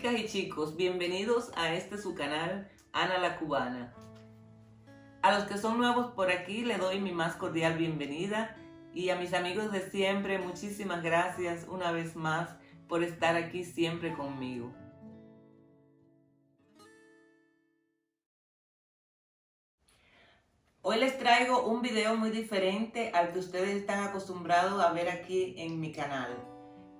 chicas y chicos, bienvenidos a su canal, Ana la Cubana. A los que son nuevos por aquí le doy mi más cordial bienvenida y a mis amigos de siempre, muchísimas gracias una vez más por estar aquí siempre conmigo. Hoy les traigo un video muy diferente al que ustedes están acostumbrados a ver aquí en mi canal.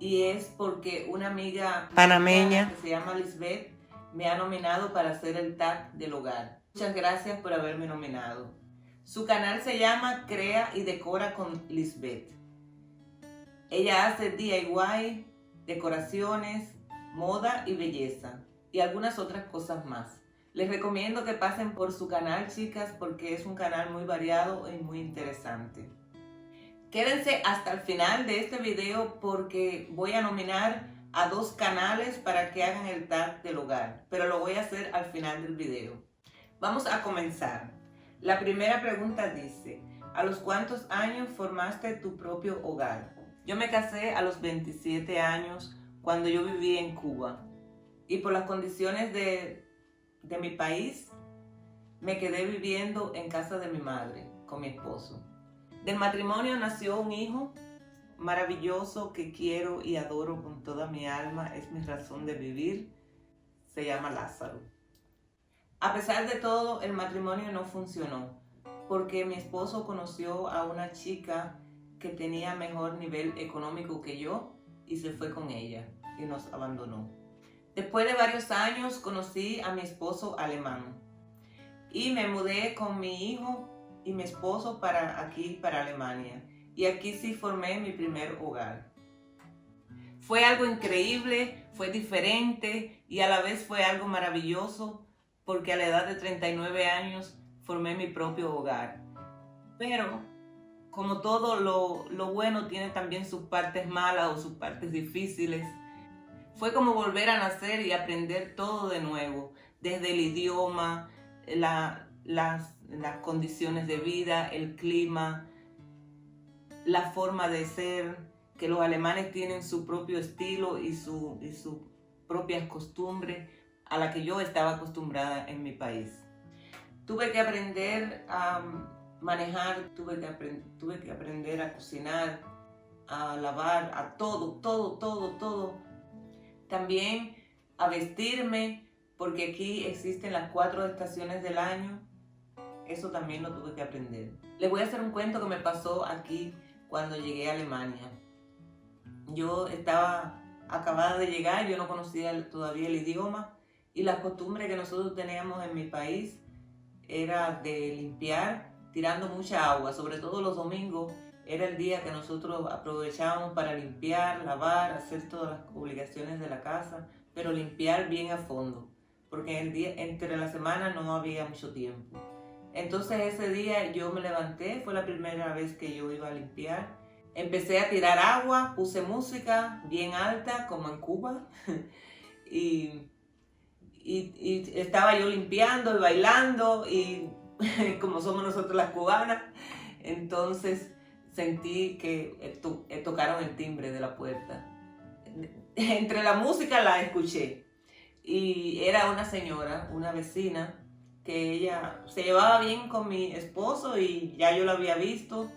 Y es porque una amiga panameña que se llama Lisbeth me ha nominado para hacer el tag del hogar. Muchas gracias por haberme nominado. Su canal se llama Crea y Decora con Lisbeth. Ella hace DIY, decoraciones, moda y belleza y algunas otras cosas más. Les recomiendo que pasen por su canal, chicas, porque es un canal muy variado y muy interesante. Quédense hasta el final de este video porque voy a nominar a 2 canales para que hagan el tag del hogar, pero lo voy a hacer al final del video. Vamos a comenzar. La primera pregunta dice, ¿a los cuántos años formaste tu propio hogar? Yo me casé a los 27 años cuando yo viví en Cuba y por las condiciones de mi país me quedé viviendo en casa de mi madre con mi esposo. Del matrimonio nació un hijo maravilloso que quiero y adoro con toda mi alma, es mi razón de vivir, se llama Lázaro. A pesar de todo, el matrimonio no funcionó, porque mi esposo conoció a una chica que tenía mejor nivel económico que yo y se fue con ella y nos abandonó. Después de varios años conocí a mi esposo alemán y me mudé con mi hijo y mi esposo para Alemania. Y aquí sí formé mi primer hogar. Fue algo increíble, fue diferente y a la vez fue algo maravilloso porque a la edad de 39 años formé mi propio hogar. Pero como todo lo bueno tiene también sus partes malas o sus partes difíciles. Fue como volver a nacer y aprender todo de nuevo, desde el idioma, las condiciones de vida, el clima, la forma de ser, que los alemanes tienen su propio estilo y sus propias costumbres a la que yo estaba acostumbrada en mi país. Tuve que aprender a manejar, tuve que aprender a cocinar, a lavar, a todo. También a vestirme, porque aquí existen las 4 estaciones del año. Eso también lo tuve que aprender. Les voy a hacer un cuento que me pasó aquí cuando llegué a Alemania. Yo estaba acabada de llegar, yo no conocía todavía el idioma y las costumbres que nosotros teníamos en mi país era de limpiar tirando mucha agua, sobre todo los domingos. Era el día que nosotros aprovechábamos para limpiar, lavar, hacer todas las obligaciones de la casa, pero limpiar bien a fondo, porque entre la semana no había mucho tiempo. Entonces ese día yo me levanté, fue la primera vez que yo iba a limpiar. Empecé a tirar agua, puse música bien alta, como en Cuba, y estaba yo limpiando y bailando, y como somos nosotros las cubanas, entonces sentí que tocaron el timbre de la puerta. Entre la música la escuché y era una señora, una vecina, que ella se llevaba bien con mi esposo y ya yo lo había visto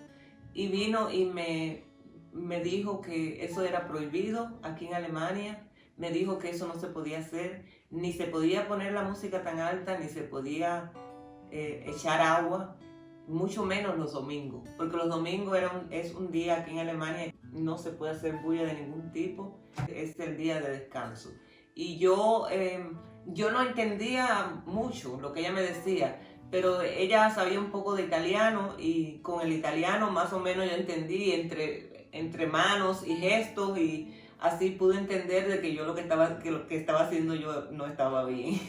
y vino y me dijo que eso era prohibido aquí en Alemania. Me dijo que eso no se podía hacer, ni se podía poner la música tan alta, ni se podía echar agua, mucho menos los domingos, porque los domingos es un día aquí en Alemania, no se puede hacer bulla de ningún tipo, es el día de descanso. Y yo no entendía mucho lo que ella me decía, pero ella sabía un poco de italiano y con el italiano más o menos yo entendí entre manos y gestos y así pude entender de que yo lo que estaba haciendo yo no estaba bien.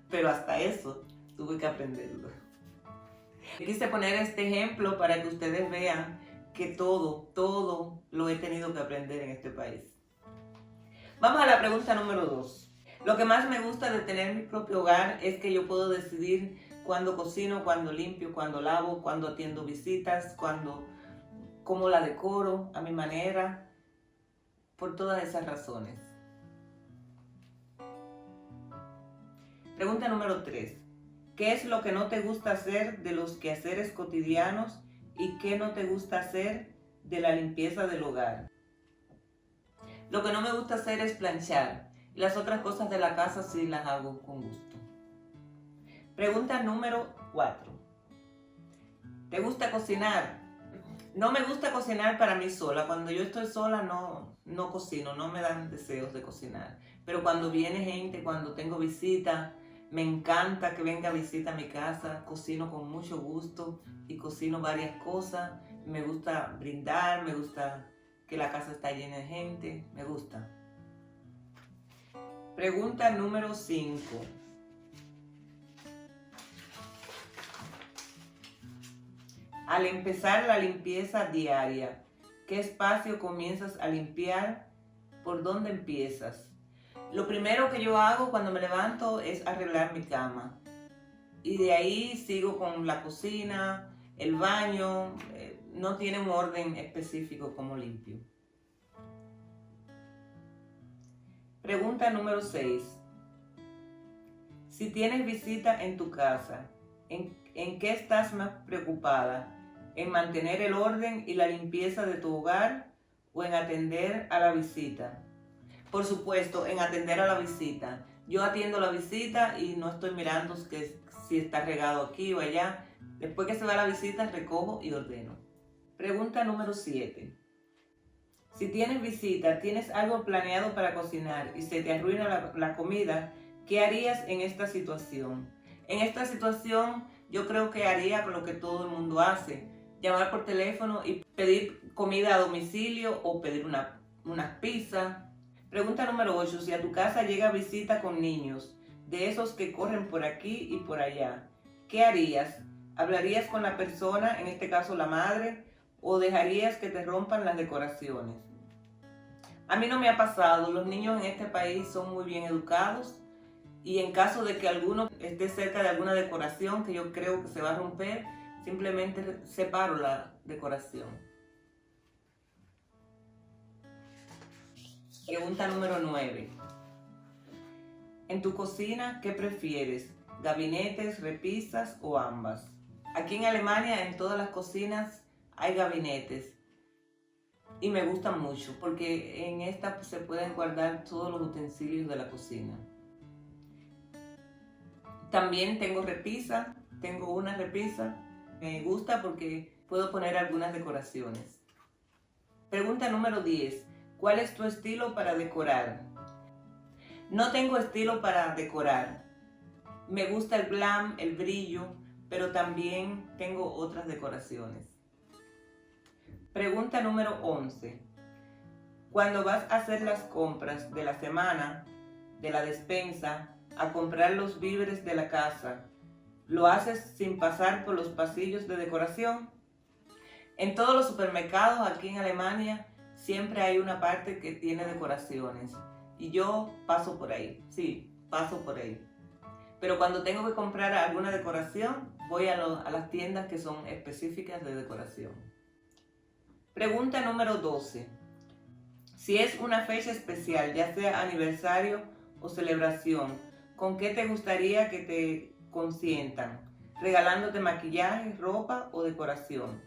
Pero hasta eso tuve que aprenderlo. Quise poner este ejemplo para que ustedes vean que todo lo he tenido que aprender en este país. Vamos a la pregunta número 2. Lo que más me gusta de tener mi propio hogar es que yo puedo decidir cuándo cocino, cuándo limpio, cuándo lavo, cuándo atiendo visitas, cómo la decoro a mi manera, por todas esas razones. Pregunta número 3. ¿Qué es lo que no te gusta hacer de los quehaceres cotidianos y qué no te gusta hacer de la limpieza del hogar? Lo que no me gusta hacer es planchar. Y las otras cosas de la casa sí las hago con gusto. Pregunta número 4. ¿Te gusta cocinar? No me gusta cocinar para mí sola. Cuando yo estoy sola no cocino, no me dan deseos de cocinar. Pero cuando viene gente, cuando tengo visita, me encanta que venga visita a mi casa. Cocino con mucho gusto y cocino varias cosas. Me gusta brindar, me gusta que la casa está llena de gente, me gusta. Pregunta número 5. Al empezar la limpieza diaria, ¿qué espacio comienzas a limpiar? ¿Por dónde empiezas? Lo primero que yo hago cuando me levanto es arreglar mi cama. Y de ahí sigo con la cocina, el baño. No tiene un orden específico como limpio. Pregunta número 6. Si tienes visita en tu casa, ¿en qué estás más preocupada? ¿En mantener el orden y la limpieza de tu hogar o en atender a la visita? Por supuesto, en atender a la visita. Yo atiendo la visita y no estoy mirando si está regado aquí o allá. Después que se va la visita, recojo y ordeno. Pregunta número 7. Si tienes visita, tienes algo planeado para cocinar y se te arruina la comida, ¿qué harías en esta situación? En esta situación yo creo que haría lo que todo el mundo hace. Llamar por teléfono y pedir comida a domicilio o pedir una pizza. Pregunta número 8. Si a tu casa llega visita con niños, de esos que corren por aquí y por allá, ¿qué harías? ¿Hablarías con la persona, en este caso la madre, o dejarías que te rompan las decoraciones? A mí no me ha pasado. Los niños en este país son muy bien educados y en caso de que alguno esté cerca de alguna decoración que yo creo que se va a romper, simplemente separo la decoración. Pregunta número 9. En tu cocina, ¿qué prefieres? ¿Gabinetes, repisas o ambas? Aquí en Alemania, en todas las cocinas hay gabinetes y me gustan mucho porque en esta se pueden guardar todos los utensilios de la cocina. También tengo repisa, tengo una repisa. Me gusta porque puedo poner algunas decoraciones. Pregunta número 10. ¿Cuál es tu estilo para decorar? No tengo estilo para decorar. Me gusta el glam, el brillo, pero también tengo otras decoraciones. Pregunta número 11. Cuando vas a hacer las compras de la semana, de la despensa, a comprar los víveres de la casa, ¿lo haces sin pasar por los pasillos de decoración? En todos los supermercados aquí en Alemania siempre hay una parte que tiene decoraciones y yo paso por ahí, sí, paso por ahí. Pero cuando tengo que comprar alguna decoración, voy a las tiendas que son específicas de decoración. Pregunta número 12. Si es una fecha especial, ya sea aniversario o celebración, ¿con qué te gustaría que te consientan? ¿Regalándote maquillaje, ropa o decoración?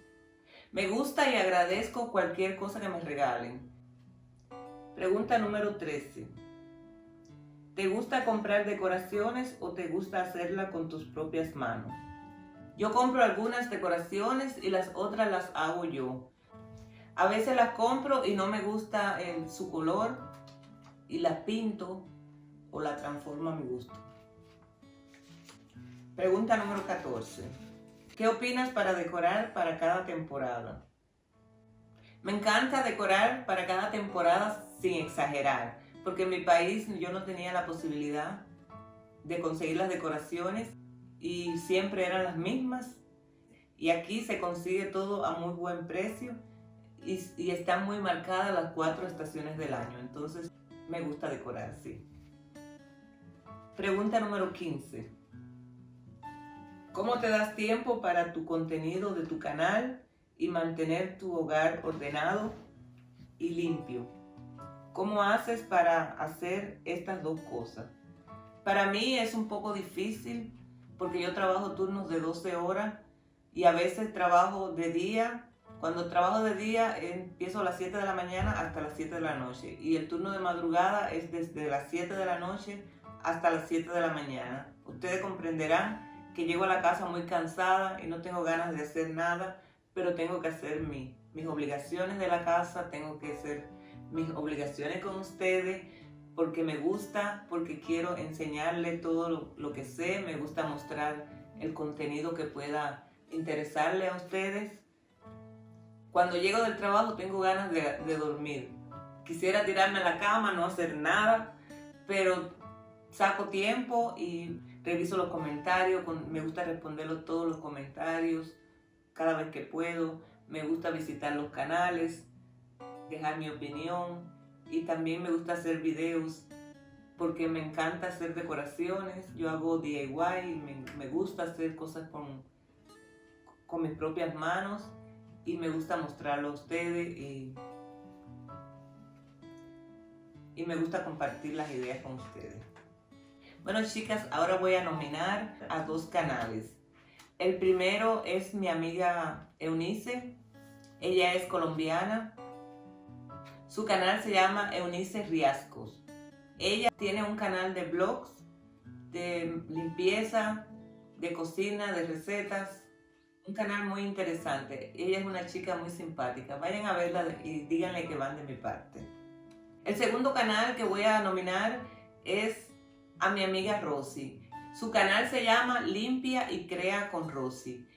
Me gusta y agradezco cualquier cosa que me regalen. Pregunta número 13. ¿Te gusta comprar decoraciones o te gusta hacerla con tus propias manos? Yo compro algunas decoraciones y las otras las hago yo. A veces las compro y no me gusta su color y las pinto o la transformo a mi gusto. Pregunta número 14. ¿Qué opinas para decorar para cada temporada? Me encanta decorar para cada temporada sin exagerar, porque en mi país yo no tenía la posibilidad de conseguir las decoraciones y siempre eran las mismas. Y aquí se consigue todo a muy buen precio y están muy marcadas las 4 estaciones del año. Entonces me gusta decorar, sí. Pregunta número 15. ¿Cómo te das tiempo para tu contenido de tu canal y mantener tu hogar ordenado y limpio? ¿Cómo haces para hacer estas dos cosas? Para mí es un poco difícil porque yo trabajo turnos de 12 horas y a veces trabajo de día. Cuando trabajo de día empiezo a las 7 de la mañana hasta las 7 de la noche y el turno de madrugada es desde las 7 de la noche hasta las 7 de la mañana. Ustedes comprenderán que llego a la casa muy cansada y no tengo ganas de hacer nada, pero tengo que hacer mis obligaciones de la casa, tengo que hacer mis obligaciones con ustedes porque me gusta, porque quiero enseñarles todo lo que sé, me gusta mostrar el contenido que pueda interesarle a ustedes. Cuando llego del trabajo tengo ganas de dormir. Quisiera tirarme a la cama, no hacer nada, pero saco tiempo y reviso los comentarios. Me gusta responder todos los comentarios cada vez que puedo. Me gusta visitar los canales, dejar mi opinión y también me gusta hacer videos porque me encanta hacer decoraciones. Yo hago DIY, me gusta hacer cosas con mis propias manos. Y me gusta mostrarlo a ustedes y me gusta compartir las ideas con ustedes. Bueno, chicas, ahora voy a nominar a 2 canales. El primero es mi amiga Eunice. Ella es colombiana. Su canal se llama Eunice Riascos. Ella tiene un canal de vlogs, de limpieza, de cocina, de recetas. Un canal muy interesante. Ella es una chica muy simpática. Vayan a verla y díganle que van de mi parte. El segundo canal que voy a nominar es a mi amiga Rosy. Su canal se llama Limpia y Crea con Rosy.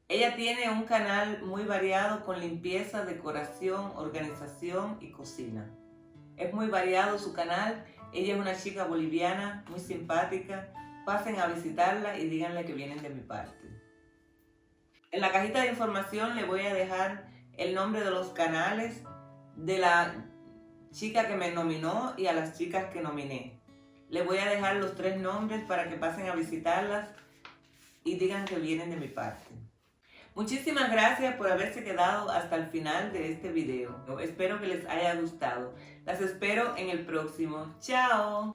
Ella tiene un canal muy variado con limpieza, decoración, organización y cocina. Es muy variado su canal. Ella es una chica boliviana muy simpática. Pasen a visitarla y díganle que vienen de mi parte. En la cajita de información le voy a dejar el nombre de los canales de la chica que me nominó y a las chicas que nominé. Le voy a dejar los 3 nombres para que pasen a visitarlas y digan que vienen de mi parte. Muchísimas gracias por haberse quedado hasta el final de este video. Espero que les haya gustado. Las espero en el próximo. ¡Chao!